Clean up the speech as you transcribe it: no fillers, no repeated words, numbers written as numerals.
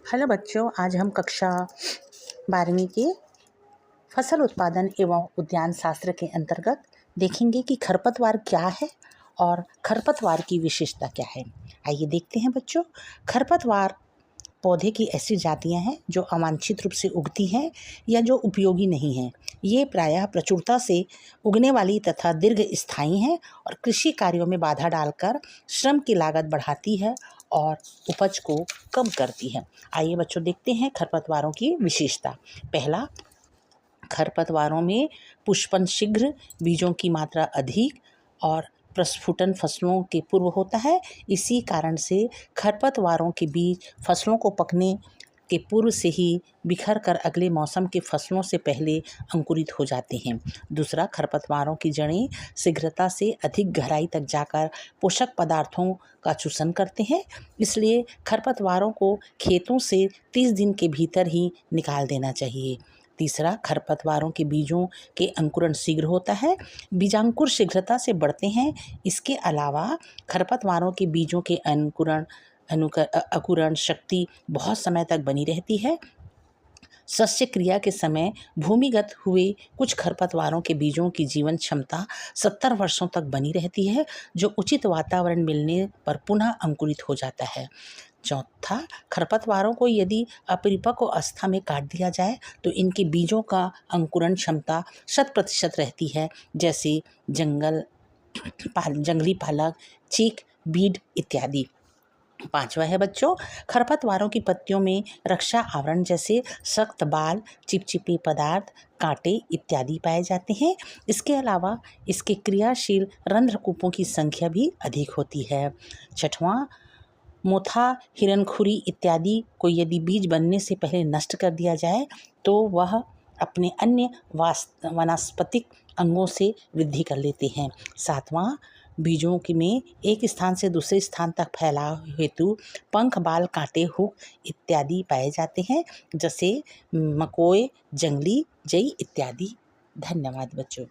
Hello बच्चों, आज हम कक्षा 12वीं के फसल उत्पादन एवं उद्यान शास्त्र के अंतर्गत देखेंगे कि खरपतवार क्या है और खरपतवार की विशेषता क्या है। आइए देखते हैं बच्चों। खरपतवार पौधे की ऐसी जातियां हैं जो अवांछित रूप से उगती हैं या जो उपयोगी नहीं हैं। ये प्रायः प्रचुरता से उगने वाली तथा दीर्घ स्थायी हैं और कृषि कार्यों में बाधा डालकर श्रम की लागत बढ़ाती है और उपज को कम करती है। आइए बच्चों देखते हैं खरपतवारों की विशेषता। पहला, खरपतवारों में पुष्पन शीघ्र, बीजों की मात्रा अधिक और प्रस्फुटन फसलों के पूर्व होता है। इसी कारण से खरपतवारों के बीज फसलों को पकने के पूर्व से ही बिखर कर अगले मौसम के फसलों से पहले अंकुरित हो जाते हैं। दूसरा, खरपतवारों की जड़ें शीघ्रता से अधिक गहराई तक जाकर पोषक पदार्थों का चूषण करते हैं, इसलिए खरपतवारों को खेतों से 30 दिन के भीतर ही निकाल देना चाहिए। तीसरा, खरपतवारों के बीजों के अंकुरण शीघ्र होता है, बीजांकुर शीघ्रता से बढ़ते हैं। इसके अलावा खरपतवारों के बीजों के अंकुरण शक्ति बहुत समय तक बनी रहती है। सस्य क्रिया के समय भूमिगत हुए कुछ खरपतवारों के बीजों की जीवन क्षमता 70 वर्षों तक बनी रहती है, जो उचित वातावरण मिलने पर पुनः अंकुरित हो जाता है। चौथा, खरपतवारों को यदि अपरिपक्व अवस्था में काट दिया जाए तो इनके बीजों का अंकुरण क्षमता 100% रहती है, जैसे जंगली पालक, चीक, बीड इत्यादि। पांचवा है बच्चों, खरपतवारों की पत्तियों में रक्षा आवरण जैसे सख्त बाल, चिपचिपे पदार्थ, कांटे इत्यादि पाए जाते हैं। इसके अलावा इसके क्रियाशील रंध्रकूपों की संख्या भी अधिक होती है। छठवां, मोथा, हिरणखुरी इत्यादि को यदि बीज बनने से पहले नष्ट कर दिया जाए तो वह अपने अन्य वानस्पतिक अंगों से वृद्धि कर लेते हैं। सातवां, बीजों में एक स्थान से दूसरे स्थान तक फैलाव हेतु पंख, बाल, कांटे, हुक इत्यादि पाए जाते हैं, जैसे मकोए, जंगली जई इत्यादि। धन्यवाद बच्चों।